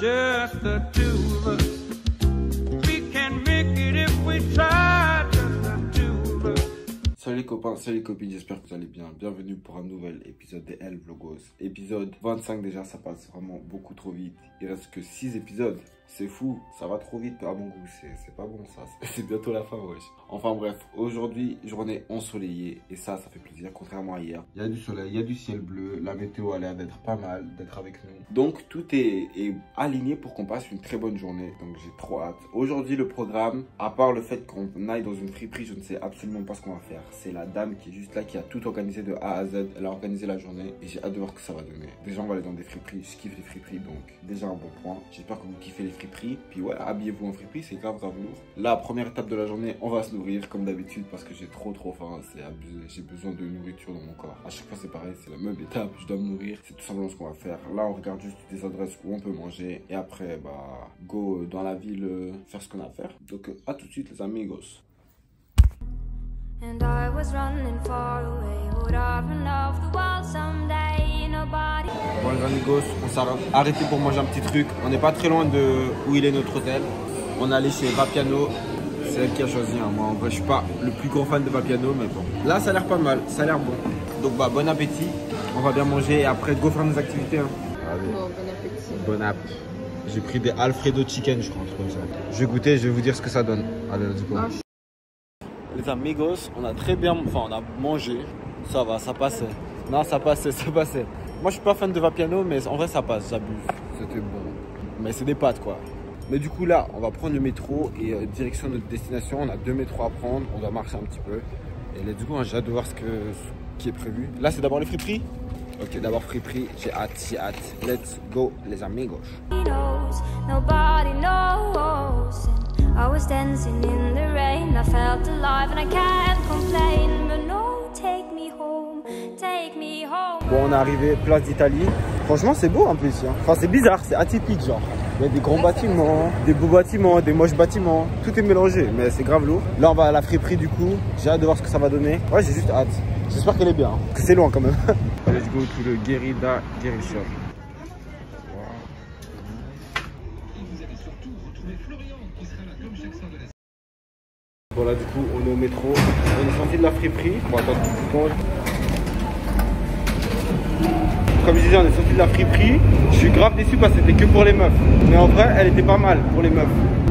Just the two of us. We can make it if we try. Just the two of us. Salut les copains, salut les copines, j'espère que vous allez bien. Bienvenue pour un nouvel épisode des L Vlogos. Épisode 25 déjà, ça passe vraiment beaucoup trop vite. Il reste que 6 épisodes. C'est fou, ça va trop vite à mon goût, c'est pas bon ça, c'est bientôt la fin, wesh. Enfin bref, aujourd'hui, journée ensoleillée, et ça fait plaisir, contrairement à hier. Il y a du soleil, il y a du ciel bleu, la météo a l'air d'être pas mal, d'être avec nous. Donc tout est aligné pour qu'on passe une très bonne journée, donc j'ai trop hâte. Aujourd'hui, le programme, à part le fait qu'on aille dans une friperie, je ne sais absolument pas ce qu'on va faire. C'est la dame qui est juste là, qui a tout organisé de A à Z, elle a organisé la journée, et j'ai hâte de voir ce que ça va donner. Déjà, on va aller dans des friperies, je kiffe les friperies, donc déjà un bon point. J'espère que vous kiffez les friperies. Puis ouais, habillez-vous en friperie, c'est grave lourd. La première étape de la journée, on va se nourrir comme d'habitude parce que j'ai trop faim, c'est abusé. J'ai besoin de nourriture dans mon corps. À chaque fois c'est pareil, c'est la même étape, je dois me nourrir. C'est tout simplement ce qu'on va faire. Là on regarde juste des adresses où on peut manger et après bah go dans la ville faire ce qu'on a à faire. Donc à tout de suite les amigos. And I was running far away, would I run off the world someday, nobody... Bon les amigos, on s'est arrêté pour manger un petit truc. On n'est pas très loin de où il est notre hôtel. On est allé chez Vapiano. C'est elle qui a choisi. Hein. Moi en vrai je suis pas le plus grand fan de Vapiano, mais bon. Là ça a l'air pas mal, ça a l'air bon. Donc bah bon appétit. On va bien manger et après go faire nos activités. Hein. Allez. Bon appétit. Bon app. J'ai pris des Alfredo chicken je crois, comme ça. Je vais goûter, je vais vous dire ce que ça donne. Allez let's go. Les amigos, on a très bien, enfin on a mangé, ça va, ça passait. Non, ça passait. Moi je suis pas fan de Vapiano, mais en vrai ça passe, j'abuse. C'était bon. Mais c'est des pâtes quoi. Mais du coup là, on va prendre le métro et direction notre destination. On a 2 métros à prendre, on doit marcher un petit peu. Et là du coup, j'ai hâte de voir ce qui est prévu. Là c'est d'abord les friperies. Ok, d'abord friperie, j'ai hâte. Let's go les amigos. Nobody knows. I was dancing in the rain, I felt alive and I can't complain. But no, take me home, take me home. Bon, on est arrivé place d'Italie. Franchement, c'est beau en plus. Hein. Enfin, c'est bizarre, c'est atypique genre. Il y a des grands bâtiments, des beaux bâtiments, des moches bâtiments. Tout est mélangé, mais c'est grave lourd. Là, on va à la friperie du coup. J'ai hâte de voir ce que ça va donner. Ouais, j'ai juste hâte. J'espère qu'elle est bien, hein, parce que c'est loin quand même. Let's go to le Guerrida Guerri Shop. Bon là du coup on est au métro, on est sorti de la friperie. Bon attends, comme je disais, on est sorti de la friperie. Je suis grave déçu parce que c'était que pour les meufs. Mais en vrai elle était pas mal pour les meufs.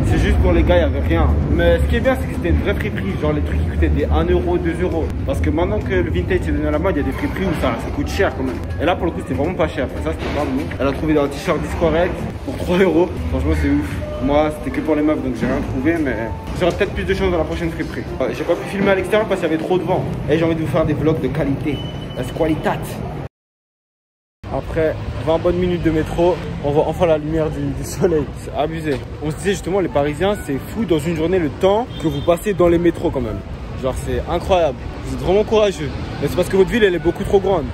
C'est juste pour les gars, il n'y avait rien. Mais ce qui est bien, c'est que c'était une vraie friperie. Genre les trucs qui coûtaient des 1 euro, 2 euros. Parce que maintenant que le vintage est devenu à la mode, il y a des friperies où ça coûte cher quand même. Et là pour le coup c'était vraiment pas cher. Enfin, ça c'était pas bon. Elle a trouvé un t-shirt Discorrect pour 3 euros. Franchement c'est ouf. Moi c'était que pour les meufs donc j'ai rien trouvé, mais j'aurai peut-être plus de choses dans la prochaine friperie. J'ai pas pu filmer à l'extérieur parce qu'il y avait trop de vent. Et j'ai envie de vous faire des vlogs de qualité. La qualitat. Après 20 bonnes minutes de métro, on voit enfin la lumière du soleil. C'est abusé. On se disait justement, les Parisiens, c'est fou dans une journée le temps que vous passez dans les métros quand même. Genre c'est incroyable. Vous êtes vraiment courageux. Mais c'est parce que votre ville elle est beaucoup trop grande.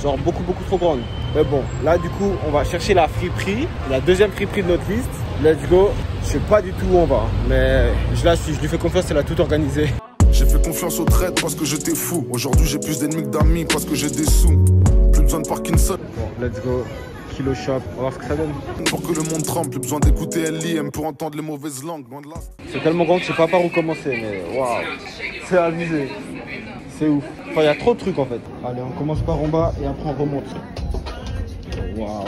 Genre beaucoup trop grande. Mais bon, là du coup on va chercher la friperie, la deuxième friperie de notre liste. Let's go. Je sais pas du tout où on va, mais je la suis, je lui fais confiance, elle a tout organisé. J'ai fait confiance aux traites parce que j'étais fou. Aujourd'hui j'ai plus d'ennemis que d'amis parce que j'ai des sous. Plus besoin de Parkinson. Bon, let's go. Kilo Shop, on va voir ce que ça donne. Pour que le monde tremble, plus besoin d'écouter LIM pour entendre les mauvaises langues. Loin de là. C'est tellement grand que je sais pas par où commencer, mais waouh, c'est abusé. C'est ouf. Enfin, il y a trop de trucs en fait. Allez, on commence par en bas et après on remonte. Waouh.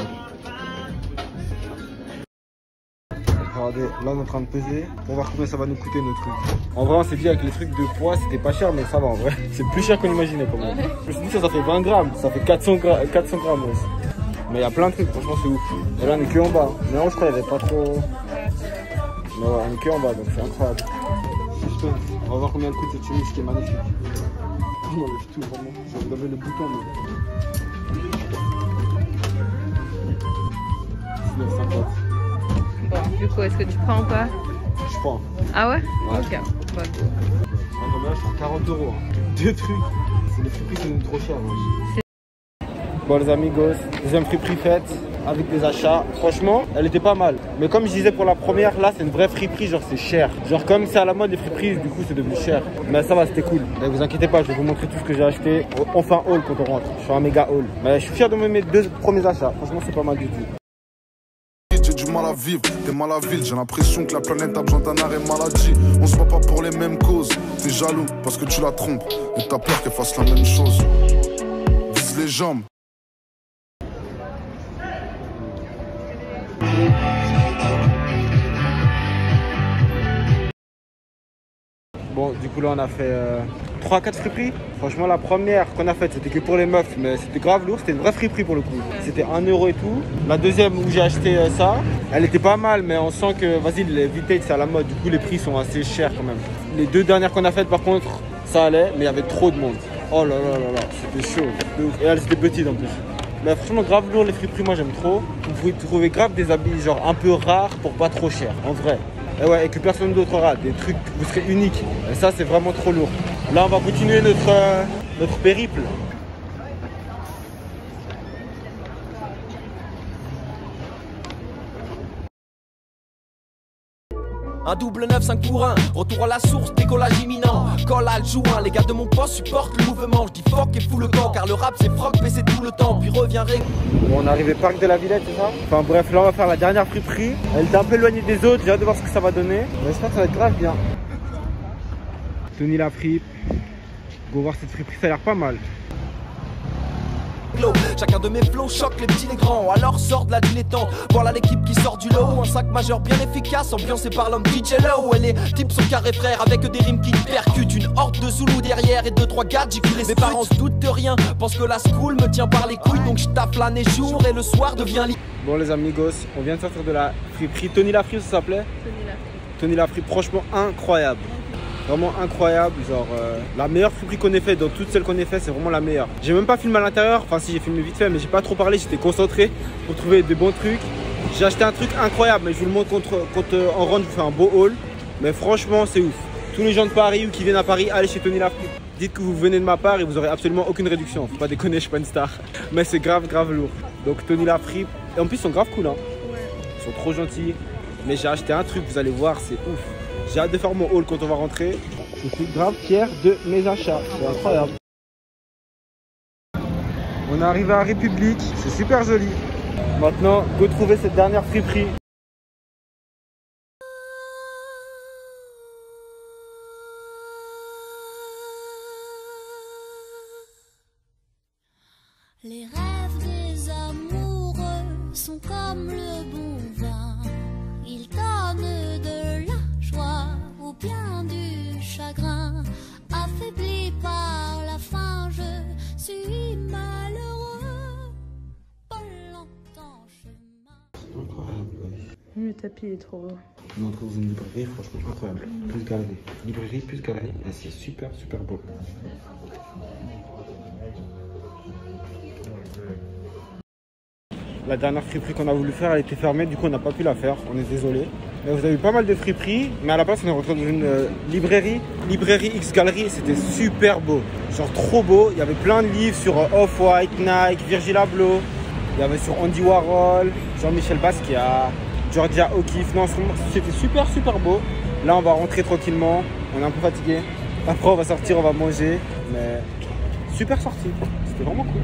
Regardez, là on est en train de peser. On va voir combien ça va nous coûter nos trucs. En vrai, on s'est dit avec les trucs de poids, c'était pas cher, mais ça va en vrai. C'est plus cher qu'on imaginait quand même. Je me suis dit ça fait 20 grammes, ça fait 400 grammes aussi. Mais il y a plein de trucs, franchement c'est ouf. Et là on est que en bas. Mais non, je crois qu'il n'y avait pas trop. Mais ouais, on est que en bas donc c'est incroyable. On va voir combien elle coûte cette chemise qui est magnifique. On enlève tout vraiment. J'ai enlevé le bouton mais. 19,50. Bon, du coup, est-ce que tu prends ou pas? Je prends. Ah ouais? Ouais. Ok. Bah, go. En vrai, je suis à 40 euros. Deux trucs. C'est les friperies qui sont trop chers. Bon les amigos, deuxième friperie faite avec des achats. Franchement, elle était pas mal. Mais comme je disais pour la première, là c'est une vraie friperie, genre c'est cher. Genre comme c'est à la mode les friperies, du coup c'est devenu cher. Mais ça va, c'était cool. Ne vous inquiétez pas, je vais vous montrer tout ce que j'ai acheté. On fait un haul quand on rentre. Je fais un méga haul. Mais je suis fier de mes 2 premiers achats. Franchement c'est pas mal du tout. J'ai du mal à vivre. T'es mal à ville, j'ai l'impression que la planète a besoin d'un arrêt maladie. On se bat pas pour les mêmes causes. T'es jaloux parce que tu la trompes. Et t'as peur qu'elle fasse la même chose. Vise les jambes. Bon, du coup là on a fait 3-4 friperies. Franchement la première qu'on a faite c'était que pour les meufs, mais c'était grave lourd, c'était une vraie friperie pour le coup. C'était 1 € et tout. La deuxième où j'ai acheté ça, elle était pas mal, mais on sent que vas-y les vintage c'est à la mode, du coup les prix sont assez chers quand même. Les 2 dernières qu'on a faites par contre ça allait, mais il y avait trop de monde. Oh là là là là, c'était chaud. Et elles étaient petites en plus. Mais franchement grave lourd les friperies, moi j'aime trop. Vous pouvez trouver grave des habits genre un peu rares pour pas trop cher, en vrai. Et ouais, et que personne d'autre aura, des trucs, vous serez uniques. Et ça, c'est vraiment trop lourd. Là, on va continuer notre périple. Un double 9, 5 pour 1, retour à la source, décollage imminent. Colle à le joint, les gars de mon poste supportent le mouvement. Je dis fuck et fous le camp, car le rap c'est froc, baisser tout le temps, puis reviendrai. Bon, on est arrivé parc de la Villette, c'est ça? Enfin bref, là on va faire la dernière friperie. Elle est un peu éloignée des autres, j'ai hâte de voir ce que ça va donner. J'espère que ça va être grave bien. Tony la fripe. Go voir cette friperie, ça a l'air pas mal. Chacun de mes flows choque les petits les grands. Alors sort de la dilettante. Voilà l'équipe qui sort du lot. Un sac majeur bien efficace, ambiancé par l'homme DJ Low. Et les types sont carrés frères avec des rimes qui percutent. Une horde de Zoulous derrière et 2-3 gars j'ai les mes parents se doutent de rien. Pensent que la school me tient par les couilles. Donc je tape l'année jour et le soir devient lit. Bon les amigos, on vient de sortir de la friperie. Tony la fripe ça s'appelait? Tony la fripe, franchement incroyable. Vraiment incroyable, genre la meilleure friperie qu'on ait fait, dans toutes celles qu'on ait fait, c'est vraiment la meilleure. J'ai même pas filmé à l'intérieur, enfin si j'ai filmé vite fait, mais j'ai pas trop parlé, j'étais concentré pour trouver des bons trucs. J'ai acheté un truc incroyable, mais je vous le montre quand en rentre, je vous fais un beau haul. Mais franchement, c'est ouf. Tous les gens de Paris ou qui viennent à Paris, allez chez Tony la fripe. Dites que vous venez de ma part et vous aurez absolument aucune réduction. Faut pas déconner, je suis pas une star. Mais c'est grave lourd. Donc Tony la fripe. Et en plus, ils sont grave cool, hein. Ils sont trop gentils. Mais j'ai acheté un truc, vous allez voir, c'est ouf. J'ai hâte de faire mon haul quand on va rentrer. Je suis grave fier de mes achats. C'est incroyable. On est arrivé à République. C'est super joli. Maintenant, go trouver cette dernière friperie. Les rêves des amoureux sont comme le bon vin. Ils donnent de la joie ou bien du chagrin. Affaibli par la faim, je suis malheureux. Pas longtemps chemin. Incroyable. Le tapis est trop beau. On trouve une librairie, franchement incroyable. Plus galerie. Librairie, plus galerie. Et c'est super beau. La dernière friperie qu'on a voulu faire, elle était fermée, du coup on n'a pas pu la faire, on est désolé. Mais vous avez eu pas mal de friperies, mais à la place on est rentré dans une librairie X Gallery, c'était super beau. Genre trop beau, il y avait plein de livres sur Off-White, Nike, Virgil Abloh, il y avait sur Andy Warhol, Jean-Michel Basquiat, Georgia O'Keeffe, non c'était super beau. Là on va rentrer tranquillement, on est un peu fatigué. Après on va sortir, on va manger, mais super sortie, c'était vraiment cool.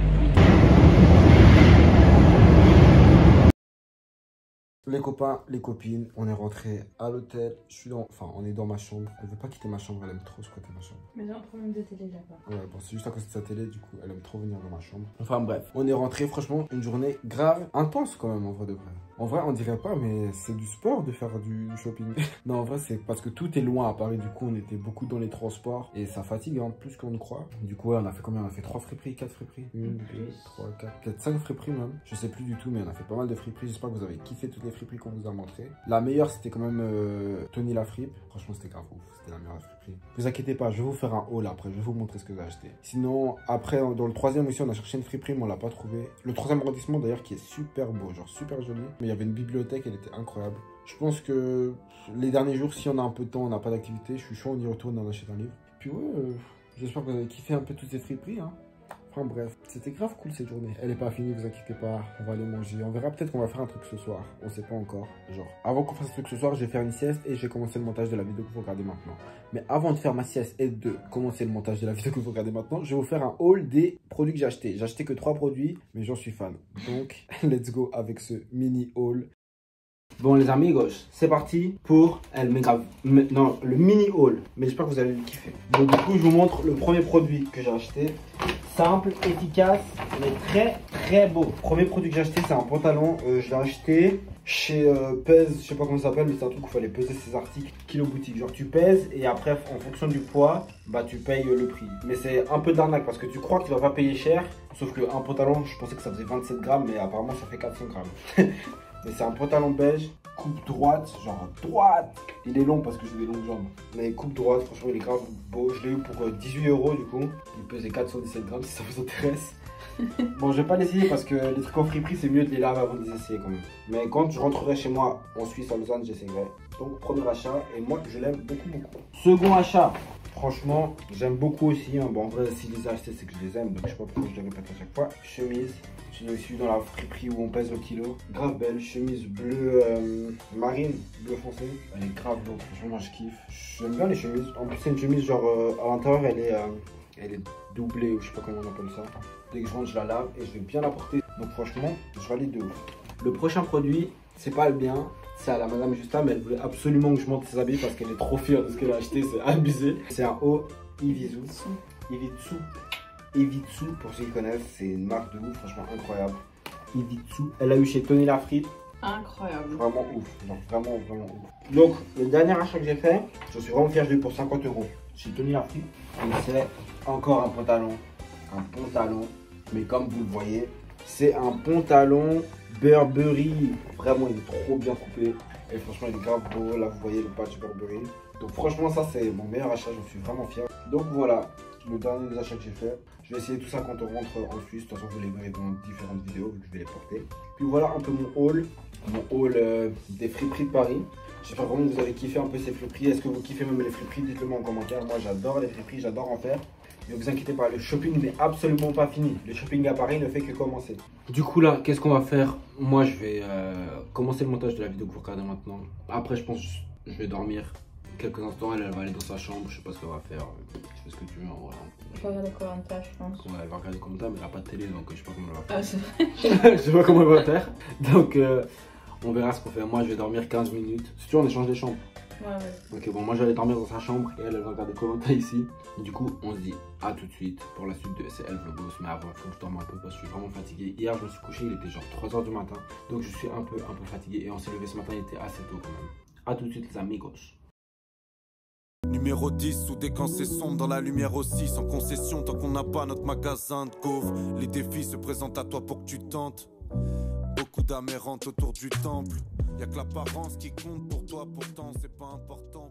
Les copains, les copines, on est rentré à l'hôtel. On est dans ma chambre. Elle veut pas quitter ma chambre, elle aime trop squatter ma chambre. Mais j'ai un problème de télé là-bas. Ouais, bon, c'est juste à cause de sa télé, du coup, elle aime trop venir dans ma chambre. Enfin bref, on est rentré, franchement, une journée grave, intense quand même, en vrai de vrai. En vrai, on dirait pas, mais c'est du sport de faire du shopping. Non, en vrai, c'est parce que tout est loin à Paris. Du coup, on était beaucoup dans les transports et ça fatigue hein, plus qu'on ne croit. Du coup, ouais, on a fait combien? On a fait 3 friperies, 4 friperies, 1, 2, 3, 4, peut-être 5 friperies même. Je sais plus du tout, mais on a fait pas mal de friperies. J'espère que vous avez kiffé toutes les friperies qu'on vous a montrées. La meilleure, c'était quand même Tony la fripe. Franchement, c'était grave ouf. C'était la meilleure friperie. Vous inquiétez pas, je vais vous faire un haul après. Je vais vous montrer ce que j'ai acheté. Sinon, après, dans le 3e aussi, on a cherché une friperie, mais on l'a pas trouvé. Le 3e arrondissement d'ailleurs, qui est super beau, genre super joli. Mais il y avait une bibliothèque, elle était incroyable. Je pense que les derniers jours, si on a un peu de temps, on n'a pas d'activité, je suis chaud, on y retourne, on achète un livre. Puis ouais, j'espère que vous avez kiffé un peu toutes ces friperies, hein. Enfin bref, c'était grave cool cette journée. Elle est pas finie, vous inquiétez pas, on va aller manger. On verra peut-être qu'on va faire un truc ce soir, on sait pas encore. Genre, avant qu'on fasse un truc ce soir, je vais faire une sieste et je vais commencer le montage de la vidéo que vous regardez maintenant. Mais avant de faire ma sieste et de commencer le montage de la vidéo que vous regardez maintenant, je vais vous faire un haul des produits que j'ai achetés. J'ai acheté que 3 produits, mais j'en suis fan. Donc, let's go avec ce mini haul. Bon les amigos, c'est parti pour le mini haul. Mais j'espère que vous allez le kiffer. Donc du coup je vous montre le premier produit que j'ai acheté. Simple, efficace, mais très très beau. Premier produit que j'ai acheté, c'est un pantalon. Je l'ai acheté chez Pèse, je sais pas comment ça s'appelle, mais c'est un truc où il fallait peser ses articles kilo boutique. Genre tu pèses et après en fonction du poids, bah tu payes le prix. Mais c'est un peu d'arnaque parce que tu crois que tu vas pas payer cher. Sauf qu'un pantalon, je pensais que ça faisait 27 grammes, mais apparemment ça fait 400 grammes. Mais c'est un pantalon beige, coupe droite, genre droite. Il est long parce que j'ai des longues jambes. Mais coupe droite, franchement il est grave beau. Je l'ai eu pour 18 € du coup. Il pesait 417 grammes si ça vous intéresse. Bon, je vais pas l'essayer parce que les trucs en friperie c'est mieux de les laver avant de les essayer quand même. Mais quand je rentrerai chez moi en Suisse, à Lausanne, j'essaierai. Donc premier achat et moi je l'aime beaucoup beaucoup. Second achat, franchement j'aime beaucoup aussi. Hein. Bon en vrai si je les ai achetés c'est que je les aime, donc je sais pas pourquoi je les répète à chaque fois. Chemise. Je suis dans la friperie où on pèse le kilo. Grave belle, chemise bleue marine, bleu foncé. Elle est grave beau, franchement moi je kiffe. J'aime bien les chemises. En plus c'est une chemise genre à l'intérieur elle est doublée ou je sais pas comment on appelle ça. Dès que je rentre je la lave et je vais bien la porter. Donc franchement je valide de ouf. Le prochain produit, c'est pas le bien. C'est à la madame Justa, mais elle voulait absolument que je monte ses habits parce qu'elle est trop fière de ce qu'elle a acheté, c'est abusé. C'est un haut Ivitsu, pour ceux qui connaissent, c'est une marque de ouf, franchement incroyable. Ivitsu, elle a eu chez Tony Lafrite. Incroyable. Vraiment ouf, genre vraiment ouf. Donc, le dernier achat que j'ai fait, je suis vraiment fier, je l'ai eu pour 50 € chez Tony Lafrite. Et c'est encore un pantalon, mais comme vous le voyez, c'est un pantalon Burberry. Vraiment, il est trop bien coupé. Et franchement, il est grave beau. Là, vous voyez le patch Burberry. Donc franchement, ça, c'est mon meilleur achat. J'en suis vraiment fier. Donc voilà, le dernier des achats que j'ai fait. Je vais essayer tout ça quand on rentre en Suisse. De toute façon, vous les verrez dans différentes vidéos, vu que je vais les porter. Puis voilà un peu mon haul. Des friperies de Paris. J'espère vraiment que vous avez kiffé un peu ces friperies. Est-ce que vous kiffez même les friperies? Dites-le moi en commentaire. Moi, j'adore les friperies, j'adore en faire. Ne vous inquiétez pas, le shopping n'est absolument pas fini. Le shopping à Paris ne fait que commencer. Du coup là, qu'est-ce qu'on va faire? Moi je vais commencer le montage de la vidéo que vous regardez maintenant. Après je pense que je vais dormir quelques instants. Elle va aller dans sa chambre, je sais pas ce qu'elle va faire. Je fais ce que tu veux. Voilà. Je vais regarder Koh-Lanta, je pense. Ouais, elle va regarder Koh-Lanta, mais elle n'a pas de télé donc je sais pas comment elle va faire. Ah c'est vrai. Je sais pas comment elle va faire. Donc on verra ce qu'on fait. Moi je vais dormir 15 minutes. Si tu veux on échange les chambres. Ouais. Ok, bon, moi j'allais dormir dans sa chambre et elle va regarder Koh-Lanta ici. Et du coup, on se dit à tout de suite pour la suite de SL Vlogos. Mais avant, il faut que je dorme un peu parce que je suis vraiment fatigué. Hier, je me suis couché, il était genre 3 h du matin. Donc je suis un peu fatigué. Et on s'est levé ce matin, il était assez tôt quand même. À tout de suite, les amigos. Numéro 10, soudé quand c'est sombre, dans la lumière aussi, sans concession, tant qu'on n'a pas notre magasin de gaufres. Les défis se présentent à toi pour que tu tentes. Beaucoup d'âmes errantes autour du temple. Y'a que l'apparence qui compte pour toi, pourtant c'est pas important.